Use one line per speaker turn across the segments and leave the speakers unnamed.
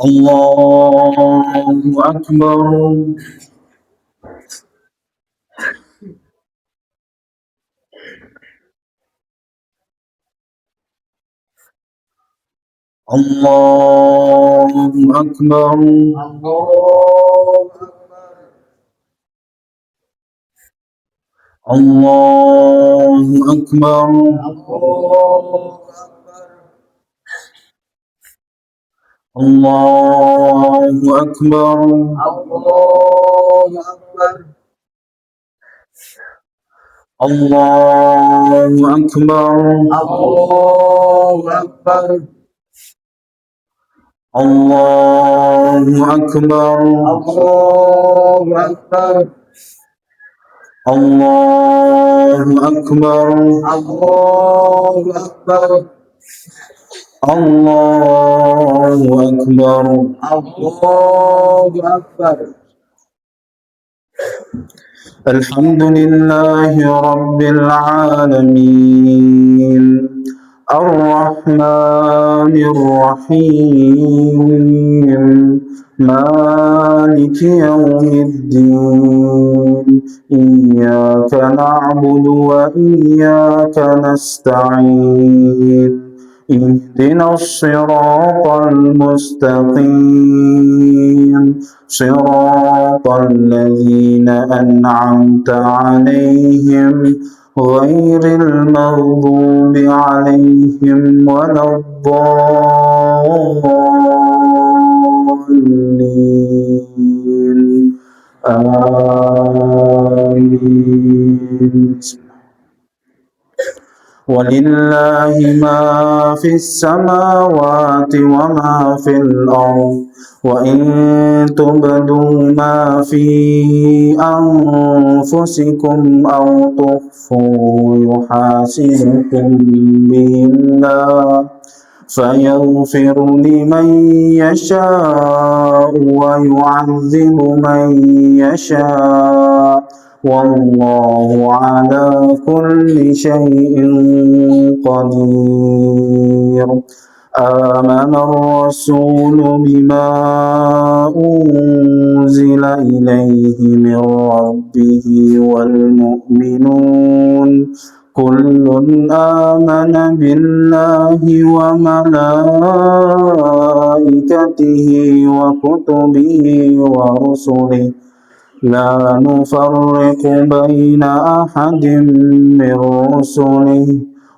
الله أكبر. الله أكبر. الله أكبر. الله أكبر. الله أكبر. الله أكبر. الله أكبر. الله أكبر. الحمد لله رب العالمين الرحمن الرحيم مالك يوم الدين إياك نعبد وإياك نستعين اهدنا الصراط المستقيم صراط الذين أنعمت عليهم غير المغضوب عليهم ولا الضالين آمين. ولله ما في السماوات وما في الأرض وإن تبدوا ما في أنفسكم أو تخفوا يحاسبكم به الله فيغفر لمن يشاء ويعذب من يشاء والله على كل شيء قدير. آمن الرسول بما أنزل إليه من ربه والمؤمنون كل آمن بالله وملائكته وكتبه ورسله لا نفرق بين أحد من رسله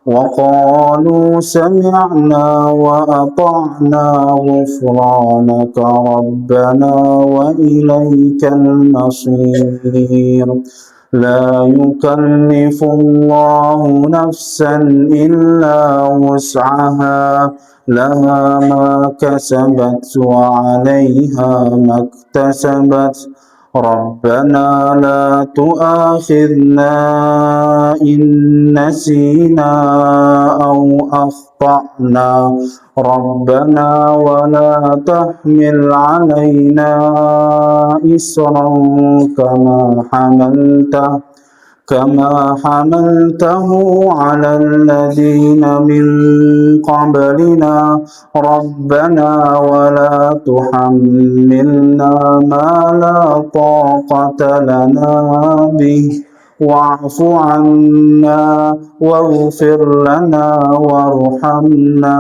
وقالوا سمعنا وأطعنا غفرانك ربنا وإليك المصير. لا يكلف الله نفسا إلا وسعها لها ما كسبت وعليها ما اكتسبت ربنا لا تؤاخذنا إن نسينا أو أخطأنا ربنا ولا تحمل علينا إصرا كما حملته على الذين من قبلنا ربنا ولا تحملنا ما لا طاقة لنا به واعف عنا واغفر لنا وارحمنا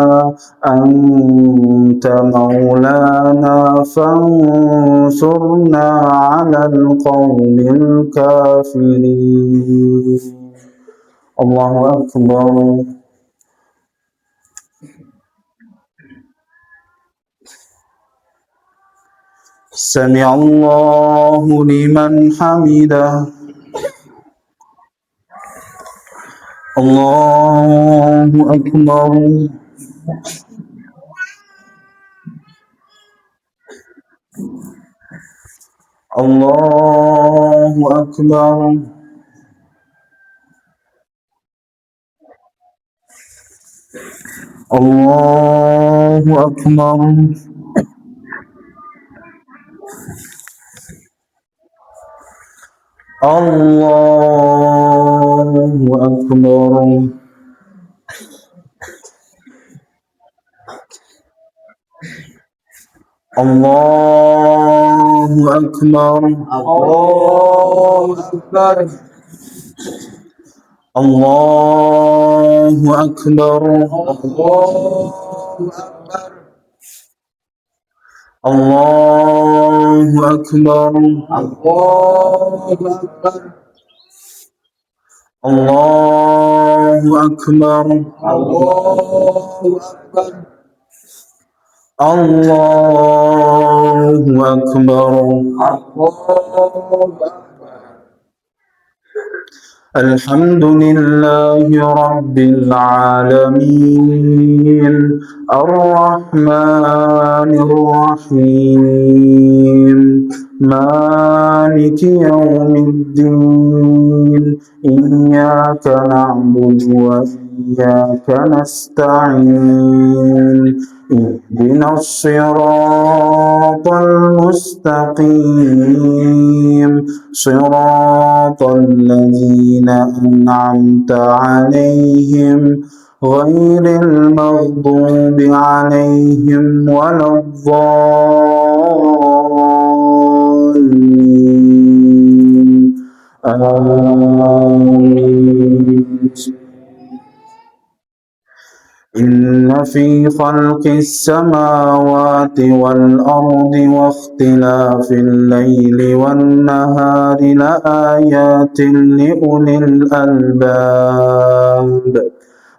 أنت مولانا فانصرنا على القوم الكافرين. الله أكبر. سمع الله لمن حمده. الله أكبر. الله أكبر. الله أكبر. الله أكبر. الله أكبر.
الله أكبر.
الله أكبر.
الله أكبر.
الله أكبر.
الله أكبر.
الله أكبر.
الله أكبر.
الله أكبر.
الله أكبر.
الحمد لله رب العالمين الرحمن الرحيم مالك يوم الدين إياك نعبد وإياك نستعين اهدنا الصراط المستقيم صراط الذين أنعمت عليهم غير المغضوب عليهم ولا الضالين آمين. إن في خلق السماوات والأرض واختلاف الليل والنهار لآيات لأولي الألباب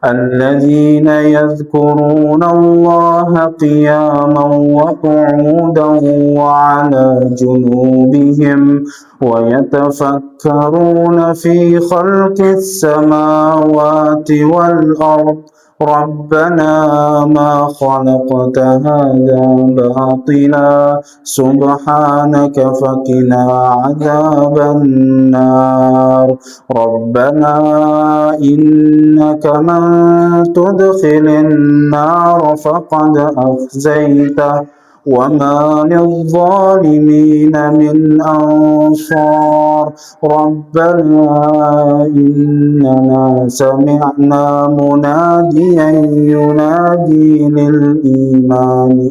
الذين يذكرون الله قياما وقعودا وعلى جنوبهم ويتفكرون في خلق السماوات والأرض ربنا ما خلقت هذا باطلا سبحانك فقنا عذاب النار ربنا إنك من تدخل النار فقد أخزيته وما للظالمين من أنصار ربنا إننا سمعنا مناديا ينادي للإيمان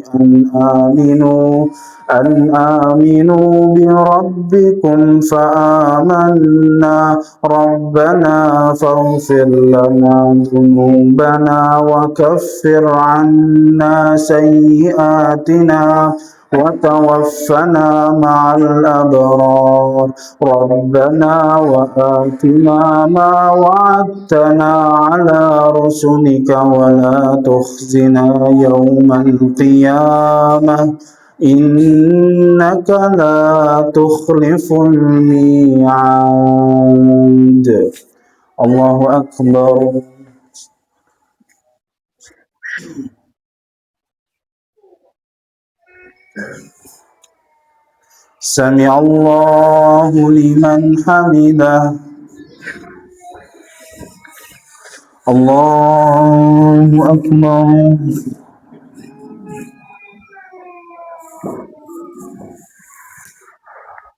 أن آمنوا بربكم فآمنا ربنا فاغفر لنا ذنوبنا وكفر عنا سيئاتنا وتوفنا مع الأبرار ربنا وآتنا ما وعدتنا على رسلك ولا تخزنا يوم القيامة إنك لا تخلف الميعاد. الله أكبر. سمع الله لمن حمده. الله أكبر.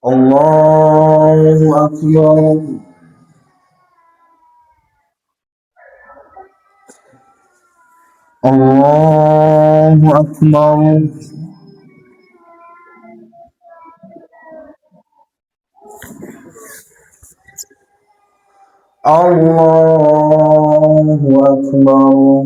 الله أكبر. الله أكبر. الله أكبر.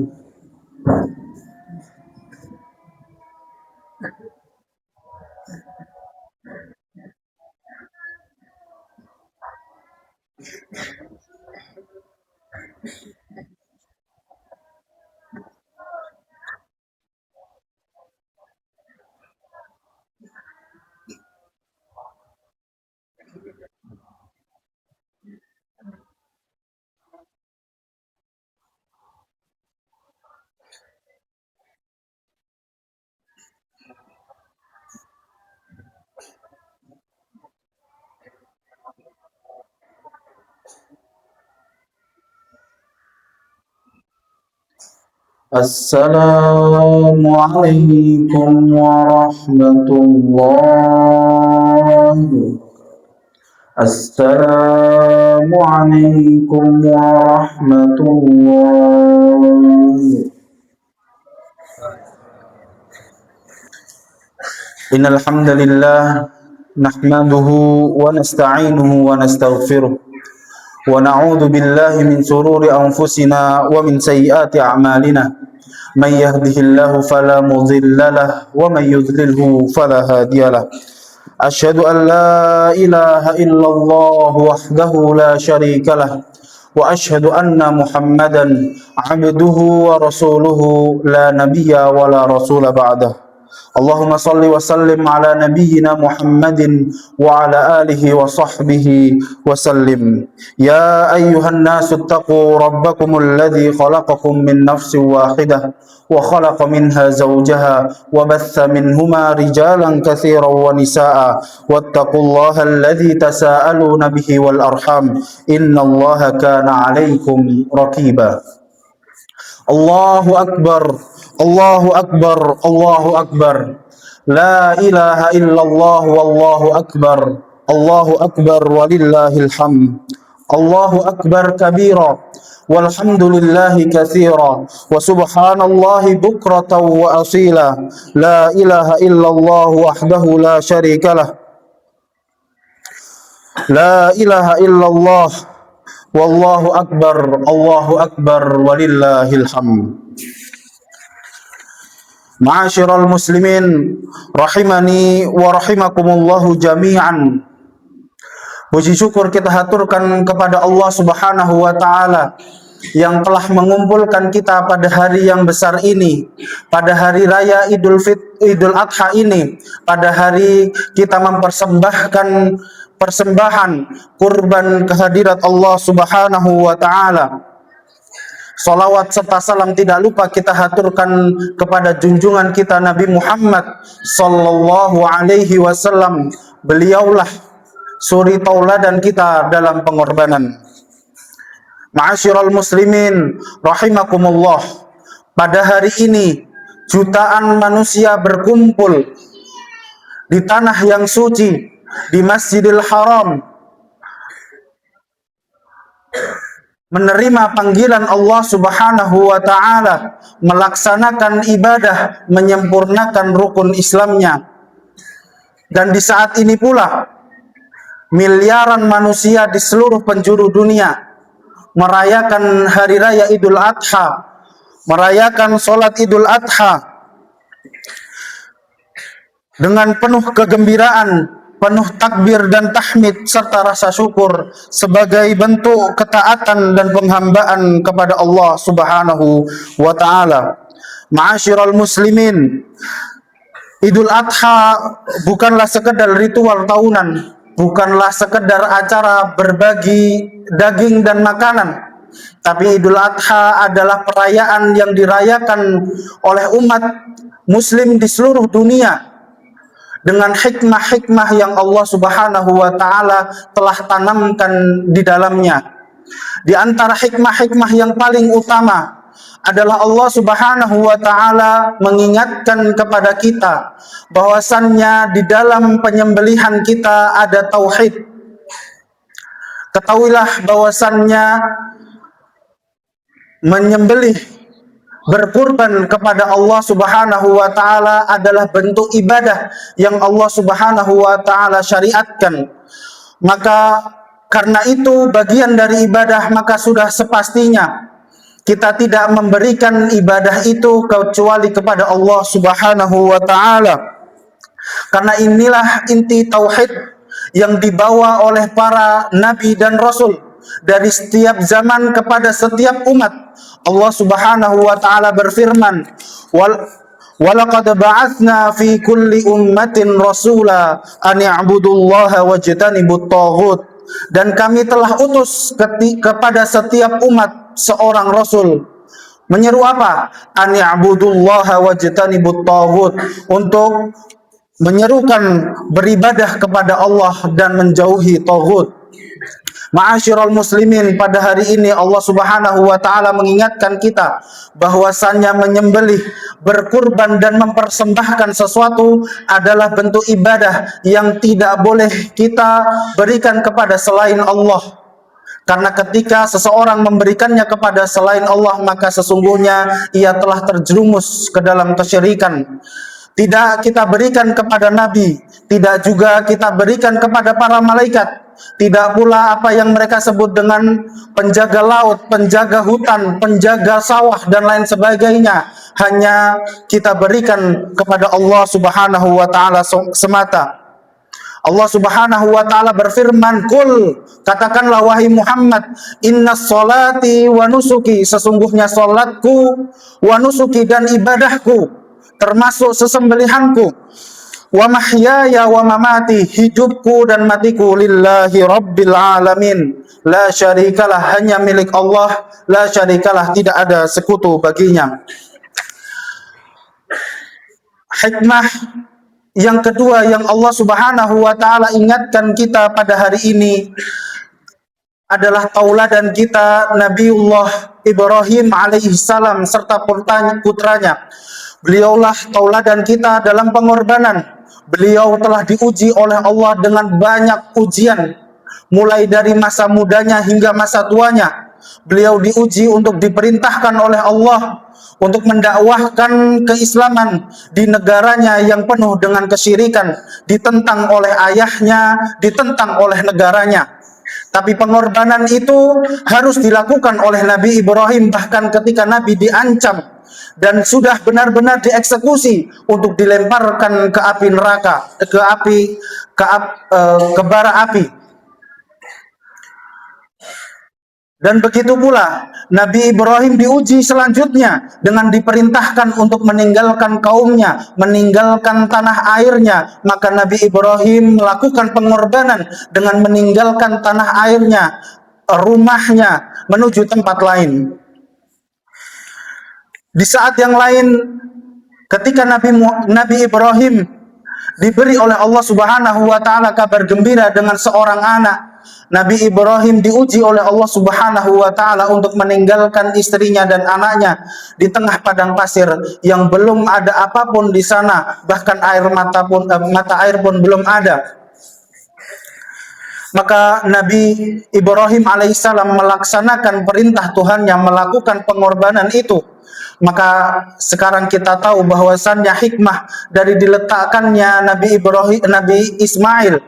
السلام عليكم ورحمة الله السلام عليكم ورحمة الله. إن الحمد لله نحمده ونستعينه ونستغفره ونعوذ بالله من شرور أنفسنا ومن سيئات أعمالنا. من يهده الله فلا مضل له ومن يضلله فلا هادي له. أشهد أن لا إله إلا الله وحده لا شريك له وأشهد أن محمدا عبده ورسوله لا نبي ولا رسول بعده. اللهم صل وسلم على نبينا محمد وعلى آله وصحبه وسلم. يا أيها الناس اتقوا ربكم الذي خلقكم من نفس واحدة وخلق منها زوجها وبث منهما رجالا كثيرا ونساء واتقوا الله الذي تساءلون به والأرحام إن الله كان عليكم رقيبا. الله أكبر الله أكبر الله أكبر. لا إله إلا الله والله أكبر. الله أكبر ولله الحمد. الله أكبر كبيرا والحمد لله كثيرا وسبحان الله بكرة وأصيلا. لا إله إلا الله وحده لا شريك له. لا إله إلا الله والله أكبر. الله أكبر ولله الحمد. Ma'asyiral muslimin rahimani wa rahimakumullahu jami'an. Puji syukur kita haturkan kepada Allah Subhanahu wa taala yang telah mengumpulkan kita pada hari yang besar ini, pada hari raya Idul Adha ini, pada hari kita mempersembahkan persembahan kurban kehadirat Allah Subhanahu wa taala. Salawat serta salam tidak lupa kita haturkan kepada junjungan kita Nabi Muhammad sallallahu alaihi wasallam. Beliaulah suri tauladan kita dalam pengorbanan. Ma'asyiral muslimin rahimakumullah. Pada hari ini jutaan manusia berkumpul di tanah yang suci, di Masjidil Haram, menerima panggilan Allah Subhanahu wa taala, melaksanakan ibadah, menyempurnakan rukun Islamnya. Dan di saat ini pula miliaran manusia di seluruh penjuru dunia merayakan hari raya Idul Adha, merayakan sholat Idul Adha dengan penuh kegembiraan, penuh takbir dan tahmid serta rasa syukur sebagai bentuk ketaatan dan penghambaan kepada Allah Subhanahu wa taala. Ma'asyiral muslimin, Idul Adha bukanlah sekedar ritual tahunan, bukanlah sekedar acara berbagi daging dan makanan, tapi Idul Adha adalah perayaan yang dirayakan oleh umat muslim di seluruh dunia dengan hikmah-hikmah yang Allah Subhanahu wa taala telah tanamkan di dalamnya. Di antara hikmah-hikmah yang paling utama adalah Allah Subhanahu wa taala mengingatkan kepada kita bahwasannya di dalam penyembelihan kita ada tauhid. Ketahuilah bahwasannya menyembelih, berkurban kepada Allah Subhanahu wa taala adalah bentuk ibadah yang Allah Subhanahu wa taala syariatkan. Maka karena itu bagian dari ibadah, maka sudah sepastinya kita tidak memberikan ibadah itu kecuali kepada Allah Subhanahu wa taala. Karena inilah inti tauhid yang dibawa oleh para nabi dan rasul dari setiap zaman kepada setiap umat. Allah Subhanahu wa taala berfirman, "Walaqad ba'atsna fi kulli ummatin rasula an ya'budullaha wajtanibut taghut." Dan kami telah utus kepada setiap umat seorang rasul. Menyeru apa? An ya'budullaha wajtanibut taghut, untuk menyerukan beribadah kepada Allah dan menjauhi taghut. Ma'asyiral muslimin, pada hari ini Allah Subhanahu wa taala mengingatkan kita bahwasannya menyembelih, berkurban dan mempersembahkan sesuatu adalah bentuk ibadah yang tidak boleh kita berikan kepada selain Allah. Karena ketika seseorang memberikannya kepada selain Allah, maka sesungguhnya ia telah terjerumus ke dalam kesyirikan. Tidak kita berikan kepada Nabi, tidak juga kita berikan kepada para malaikat, tidak pula apa yang mereka sebut dengan penjaga laut, penjaga hutan, penjaga sawah dan lain sebagainya. Hanya kita berikan kepada Allah Subhanahu wa taala semata. Allah Subhanahu wa taala berfirman, "Qul," katakanlah wahai Muhammad, "Inna sholati wa nusuki," sesungguhnya salatku, wa nusuki dan ibadahku, termasuk sesembelihanku, wa mahyaya wa mamati, hidupku dan matiku, lillahi rabbil alamin, la syarikalah, hanya milik Allah, la syarikalah, tidak ada sekutu baginya. Hikmah yang kedua yang Allah Subhanahu wa taala ingatkan kita pada hari ini adalah tauladan kita Nabiullah Ibrahim alaihi salam serta putranya. Beliaulah tauladan kita dalam pengorbanan. Beliau telah diuji oleh Allah dengan banyak ujian, mulai dari masa mudanya hingga masa tuanya. Beliau diuji untuk diperintahkan oleh Allah untuk mendakwahkan keislaman di negaranya yang penuh dengan kesyirikan, ditentang oleh ayahnya, ditentang oleh negaranya. Tapi pengorbanan itu harus dilakukan oleh Nabi Ibrahim, bahkan ketika Nabi diancam dan sudah benar-benar dieksekusi untuk dilemparkan ke api neraka, ke bara api. Dan begitu pula Nabi Ibrahim diuji selanjutnya dengan diperintahkan untuk meninggalkan kaumnya, meninggalkan tanah airnya. Maka Nabi Ibrahim melakukan pengorbanan dengan meninggalkan tanah airnya, rumahnya, menuju tempat lain. Di saat yang lain, ketika Nabi Ibrahim diberi oleh Allah Subhanahu wa taala kabar gembira dengan seorang anak, Nabi Ibrahim diuji oleh Allah Subhanahu wa taala untuk meninggalkan istrinya dan anaknya di tengah padang pasir yang belum ada apapun di sana, bahkan mata air pun belum ada. Maka Nabi Ibrahim alaihissalam melaksanakan perintah Tuhannya, melakukan pengorbanan itu. Maka sekarang kita tahu bahwasannya hikmah dari diletakkannya Nabi Ismail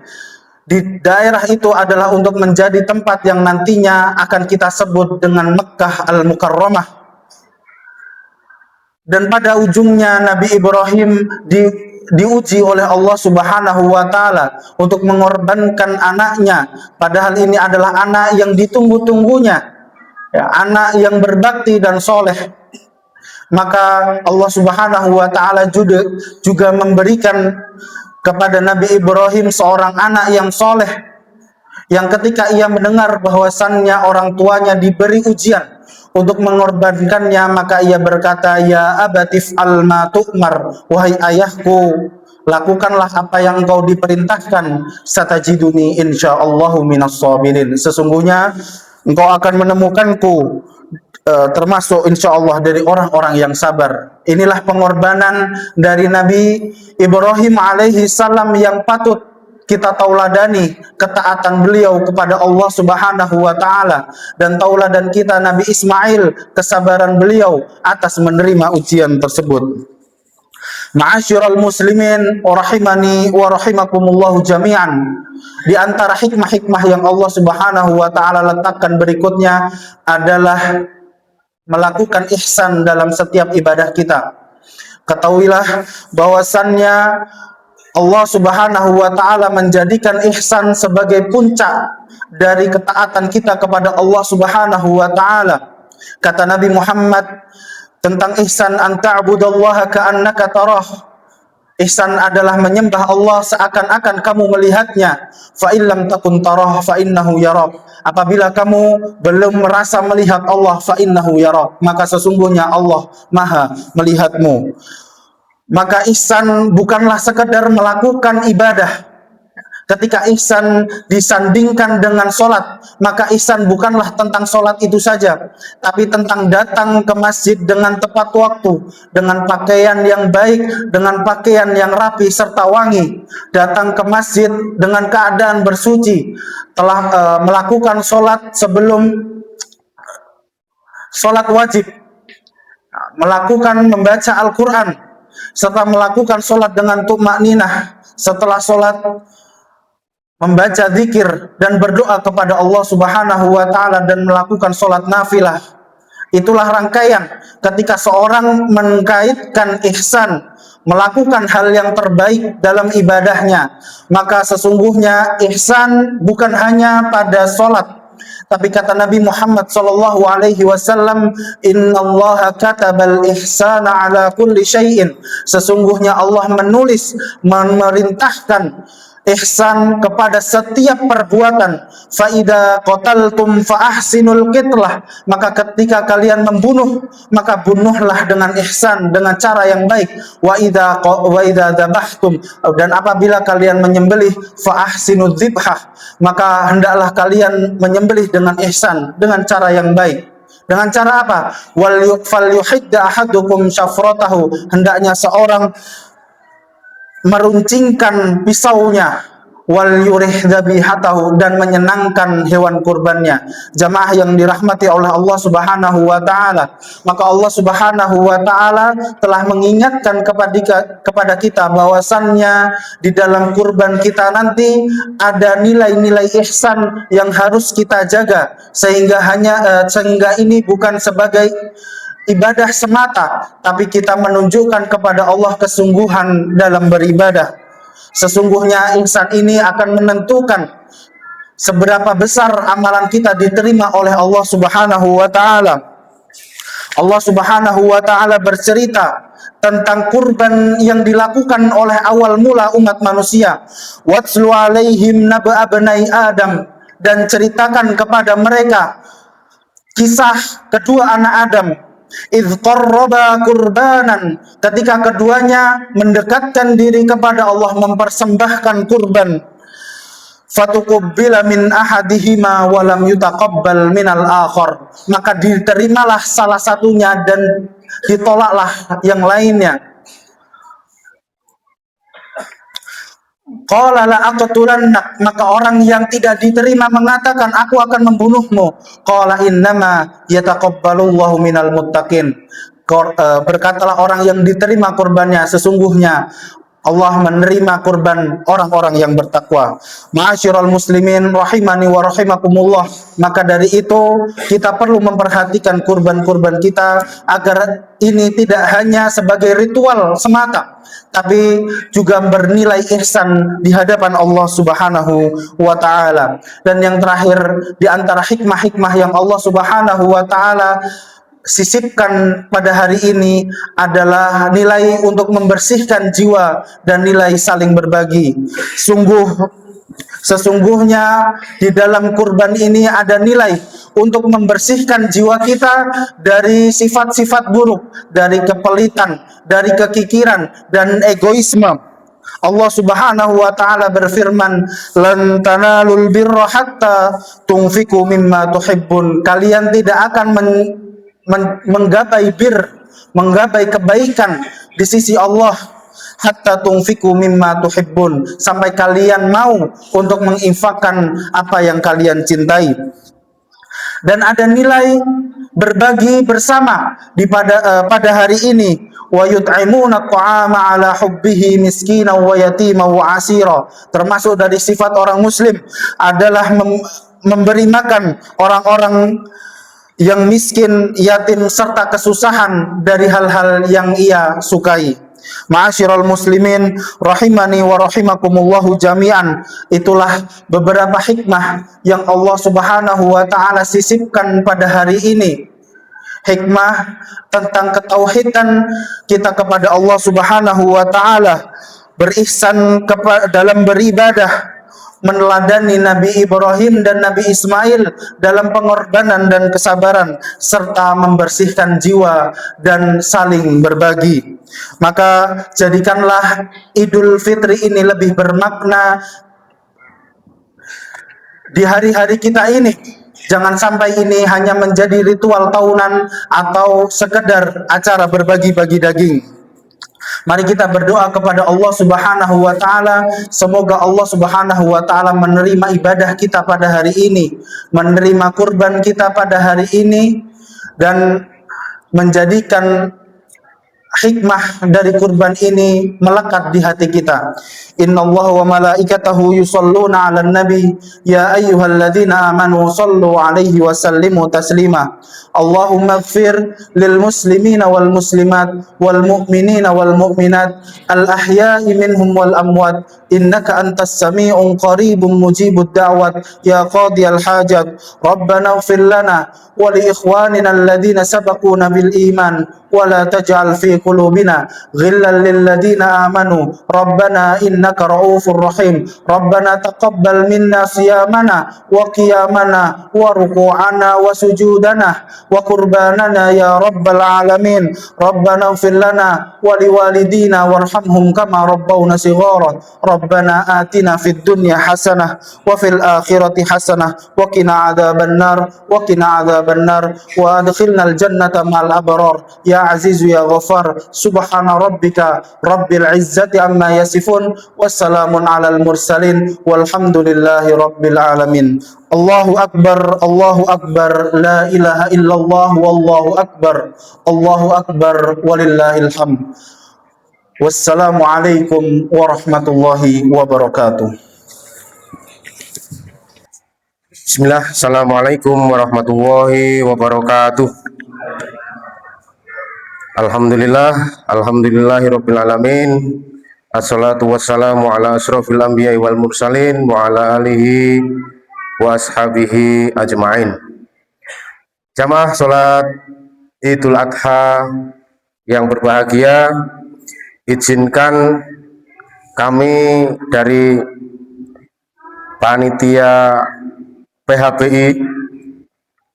di daerah itu adalah untuk menjadi tempat yang nantinya akan kita sebut dengan Mekkah Al-Mukarramah. Dan pada ujungnya Nabi Ibrahim diuji oleh Allah Subhanahu wa taala untuk mengorbankan anaknya, padahal ini adalah anak yang ditunggu-tunggunya, ya, anak yang berbakti dan soleh. Maka Allah Subhanahu wa taala juga memberikan kepada Nabi Ibrahim seorang anak yang soleh, yang ketika ia mendengar bahwasannya orang tuanya diberi ujian untuk mengorbankannya, maka ia berkata, "Ya abatif ma tu'mar," wahai ayahku, lakukanlah apa yang engkau diperintahkan, satajiduni insyaallahu minas sabirin, sesungguhnya engkau akan menemukanku termasuk insya Allah dari orang-orang yang sabar. Inilah pengorbanan dari Nabi Ibrahim alaihi salam yang patut kita tauladani, ketaatan beliau kepada Allah Subhanahu wa taala, dan tauladan kita Nabi Ismail, kesabaran beliau atas menerima ujian tersebut. Ma'asyiral muslimin wa rahimani wa rahimakumullahu jami'an. Di antara hikmah-hikmah yang Allah Subhanahu wa taala letakkan berikutnya adalah melakukan ihsan dalam setiap ibadah kita. Ketahuilah bahwasannya Allah Subhanahu wa taala menjadikan ihsan sebagai puncak dari ketaatan kita kepada Allah Subhanahu wa taala. Kata Nabi Muhammad tentang ihsan, an ta'budallaha ka'annaka tarah. Ihsan adalah menyembah Allah seakan-akan kamu melihatnya. Fa illam takun tarah fa innahu yarak. Apabila kamu belum merasa melihat Allah, fa innahu yarak, maka sesungguhnya Allah Maha melihatmu. Maka ihsan bukanlah sekedar melakukan ibadah, Ketika ihsan disandingkan dengan sholat, maka ihsan bukanlah tentang sholat itu saja, tapi tentang datang ke masjid dengan tepat waktu, dengan pakaian yang baik, dengan pakaian yang rapi serta wangi, datang ke masjid dengan keadaan bersuci, telah melakukan sholat sebelum sholat wajib, melakukan membaca Al-Quran, serta melakukan sholat dengan tumakninah, setelah sholat membaca zikir dan berdoa kepada Allah Subhanahu wa taala dan melakukan sholat nafilah. Itulah rangkaian ketika seorang mengkaitkan ihsan, melakukan hal yang terbaik dalam ibadahnya, maka sesungguhnya ihsan bukan hanya pada sholat, tapi kata Nabi Muhammad sallallahu alaihi wasallam, innallaha katabal ihsana ala kulli syai'in. Sesungguhnya Allah menulis, memerintahkan ihsan kepada setiap perbuatan. Fa idza qataltum fa ahsinul qitlah. Maka ketika kalian membunuh, maka bunuhlah dengan ihsan, dengan cara yang baik. Wa idza dzabhtum, dan apabila kalian menyembelih, fa ahsinud dzibhah, maka hendaklah kalian menyembelih dengan ihsan, dengan cara yang baik. Dengan cara apa? Wal falyuhidda ahadukum syafratahu, hendaknya seorang meruncingkan pisaunya, wal yurih dzabihatahu, dan menyenangkan hewan kurbannya. Jamaah yang dirahmati oleh Allah Subhanahu wa taala, maka Allah Subhanahu wa taala telah mengingatkan kepada kita bahwasannya di dalam kurban kita nanti ada nilai-nilai ihsan yang harus kita jaga, sehingga ini bukan sebagai ibadah semata, tapi kita menunjukkan kepada Allah kesungguhan dalam beribadah. Sesungguhnya ihsan ini akan menentukan seberapa besar amalan kita diterima oleh Allah Subhanahu wa taala. Allah Subhanahu wa taala bercerita tentang kurban yang dilakukan oleh awal mula umat manusia. Watslu alaihim naba abnai Adam, dan ceritakan kepada mereka kisah kedua anak Adam. Idh qarraba kurbanan, ketika keduanya mendekatkan diri kepada Allah, mempersembahkan kurban. Fatuqabbila min ahadihima wa lam yutaqabbal minal akhar, maka diterimalah salah satunya dan ditolaklah yang lainnya. Qala la aqtulannak, maka orang yang tidak diterima mengatakan, aku akan membunuhmu. Qala innama yataqabbalullahu minal muttaqin. Berkatalah orang yang diterima kurbannya, sesungguhnya Allah menerima kurban orang-orang yang bertakwa. Ma'asyiral muslimin rahimani wa rahimakumullah, maka dari itu kita perlu memperhatikan kurban-kurban kita agar ini tidak hanya sebagai ritual semata, tapi juga bernilai ihsan di hadapan Allah Subhanahu wa taala. Dan yang terakhir, di antara hikmah-hikmah yang Allah Subhanahu wa taala sisipkan pada hari ini adalah nilai untuk membersihkan jiwa dan nilai saling berbagi. Sesungguhnya di dalam kurban ini ada nilai untuk membersihkan jiwa kita dari sifat-sifat buruk, dari kepelitan, dari kekikiran dan egoisme. Allah Subhanahu wa taala berfirman, "Lan tanalul birra hatta tunfiqu mimma tuhibbun." Kalian tidak akan menggapai kebaikan di sisi Allah hatta tunfiqu mimma tuhibbun, sampai kalian mau untuk menginfakkan apa yang kalian cintai. Dan ada nilai berbagi bersama pada hari ini. Wa yut'imuna at'ama ala hubbihi miskinan wa yatiman wa asira. Termasuk dari sifat orang muslim adalah memberi makan orang-orang yang miskin, yatim, serta kesusahan dari hal-hal yang ia sukai. Ma'asyiral muslimin rahimani wa rahimakumullahu jami'an. Itulah beberapa hikmah yang Allah Subhanahu wa taala sisipkan pada hari ini. Hikmah tentang ketauhidan kita kepada Allah Subhanahu wa taala, berihsan dalam beribadah, meneladani Nabi Ibrahim dan Nabi Ismail dalam pengorbanan dan kesabaran, serta membersihkan jiwa dan saling berbagi. Maka jadikanlah Idul Fitri ini lebih bermakna di hari-hari kita ini. Jangan sampai ini hanya menjadi ritual tahunan atau sekedar acara berbagi-bagi daging. Mari kita berdoa kepada Allah Subhanahu wa taala, semoga Allah Subhanahu wa taala menerima ibadah kita pada hari ini, menerima kurban kita pada hari ini, dan menjadikan hikmah dari kurban ini melekat di hati kita. Innallaha wa malaikatahu yusholluna 'alan nabi ya ayyuhalladzina amanu shallu 'alaihi wa sallimu taslima. Allahumma ighfir lil muslimina wal muslimat wal mu'minina wal mu'minat al ahya'i minhum wal amwat innaka antas sami'un qaribun mujibud da'wat ya qadiyal hajat. Rabbana ighfir lana wa li ikhwanina alladhina sabaquna bil iman wa la taj'al fi qulubina ghillan lil ladzina amanu rabbana innaka ra'ufur rahim. Rabbana taqabbal minna siyamana wa qiyamana wa ruku'ana wa sujudana wa qurbanana ya rabbal alamin. Rabbana ighfir lana wa liwalidina warhamhum kama rabbawna shighara. Rabbana atina fid dunya hasanah wa fil akhirati hasanah wa qina adzabannar wa adkhilnal jannata ma'al abrar ya azizu ya ghafar. Subhana rabbika rabbil izzati amma yasifun wassalamun alal mursalin walhamdulillahi rabbil alamin. Allahu akbar, la ilaha illallah, wallahu akbar, walillahil hamd. Wassalamualaikum warahmatullahi wabarakatuh.
Bismillah, assalamualaikum warahmatullahi wabarakatuh. Alhamdulillahirabbil alamin. Assalatu wassalamu ala asrofil anbiya'i wal mursalin wa ala alihi wa ashabihi ajma'in. Jamaah salat Idul Adha yang berbahagia, izinkan kami dari panitia PHBI,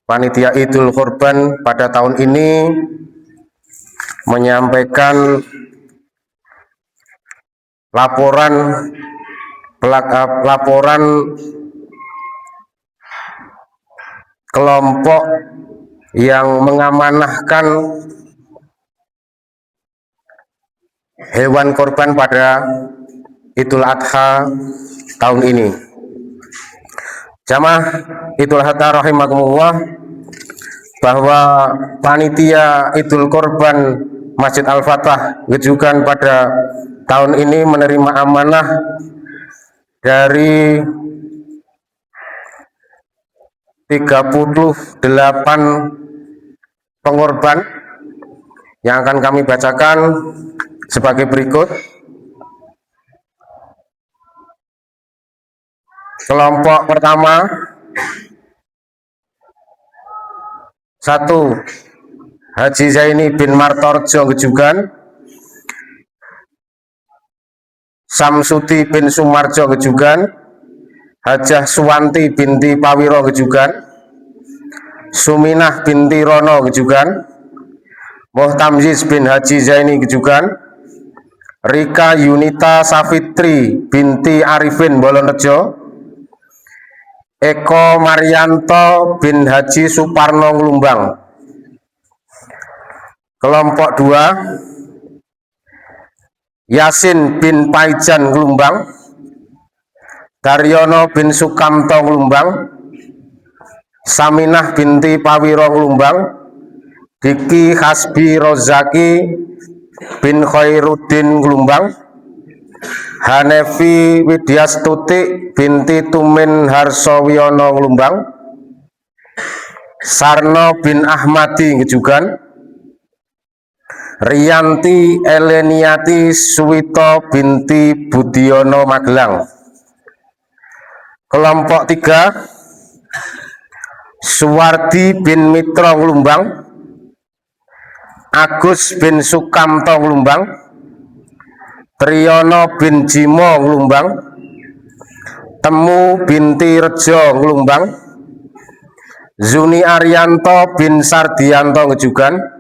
panitia Idul Kurban pada tahun ini menyampaikan laporan kelompok yang mengamanahkan hewan korban pada Idul Adha tahun ini. Jamaah Idul Adha rahimakumullah, bahwa panitia Idul Korban Masjid Al-Fatah Gejukan pada tahun ini menerima amanah dari 38 pengorban yang akan kami bacakan sebagai berikut. Kelompok pertama, 1. Haji Zaini bin Martorjo Gejugan, Samsudi bin Sumarjo Gejugan, Hajah Suwanti binti Pawiro Gejugan, Suminah binti Rono Gejugan, Muhtamziz bin Haji Zaini Gejugan, Rika Yunita Safitri binti Arifin Bolonrejo, Eko Marianto bin Haji Suparno Nglumbang. Kelompok 2, Yasin bin Paijan Nglumbang, Daryono bin Sukamto Nglumbang, Saminah binti Pawiro Nglumbang, Diki Hasbi Rozaki bin Khairuddin Nglumbang, Hanefi Widyastuti binti Tumin Harsowiyono Nglumbang, Sarno bin Ahmadi Gejugan, Riyanti Eleniati Suwito binti Budiono Magelang. Kelompok 3, Suwardi bin Mitro Nglumbang, Agus bin Sukamto Nglumbang, Triyono bin Jimo Nglumbang, Temu binti Rejo Nglumbang, Zuni Arianto bin Sardianto Gejugan,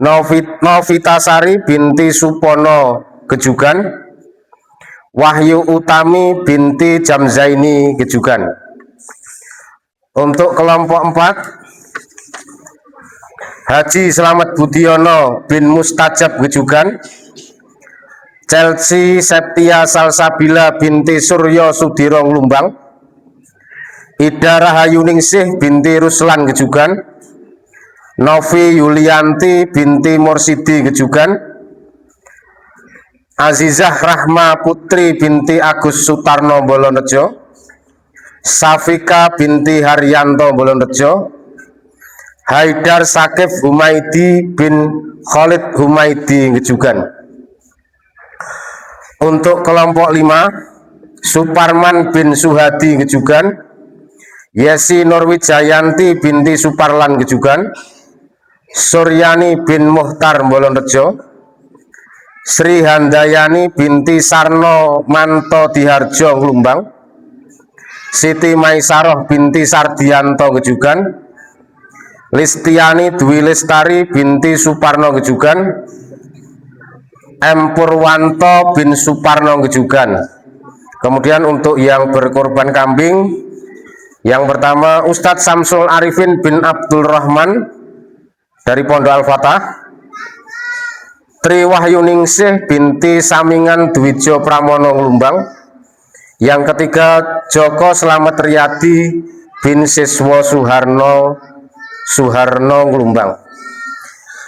Novitasari binti Supono Gejugan, Wahyu Utami binti Jamzaini Gejugan. Untuk kelompok 4, Haji Slamet Budiono bin Mustajab Gejugan, Chelsea Septia Salsabila binti Suryo Sudiro Nglumbang, Ida Rahayuningsih binti Ruslan Gejugan, Novi Yulianti binti Morsidi Gejugan, Azizah Rahma Putri binti Agus Sutarno Bolorejo, Safika binti Haryanto Bolorejo, Haidar Sakif Humaidi bin Khalid Humaidi Gejugan. Untuk kelompok 5, Suparman bin Suhadi Gejugan, Yesi Nurwijayanti binti Suparlan Gejugan, Suryani bin Muhtar Bolorejo, Sri Handayani binti Sarno Manto Diharjo Nglumbang, Siti Maisaroh binti Sardianto Gejugan, Listiani Dwi Lestari binti Suparno Gejugan, M Purwanto bin Suparno Gejugan. Kemudian untuk yang berkorban kambing, yang pertama Ustadz Samsul Arifin bin Abdul Rahman dari Pondok Al-Fatah, Tri Wahyuningsih binti Samingan Dwijo Pramono Nglumbang. Yang ketiga Joko Slamet Riyadi bin Siswo Suharno Nglumbang.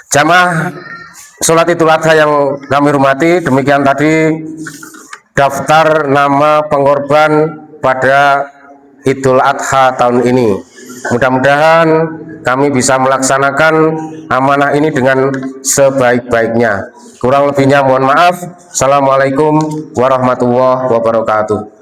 Jamaah sholat Idul Adha yang kami hormati, demikian tadi daftar nama pengorban pada Idul Adha tahun ini. Mudah-mudahan kami bisa melaksanakan amanah ini dengan sebaik-baiknya. Kurang lebihnya mohon maaf. Assalamualaikum warahmatullahi wabarakatuh.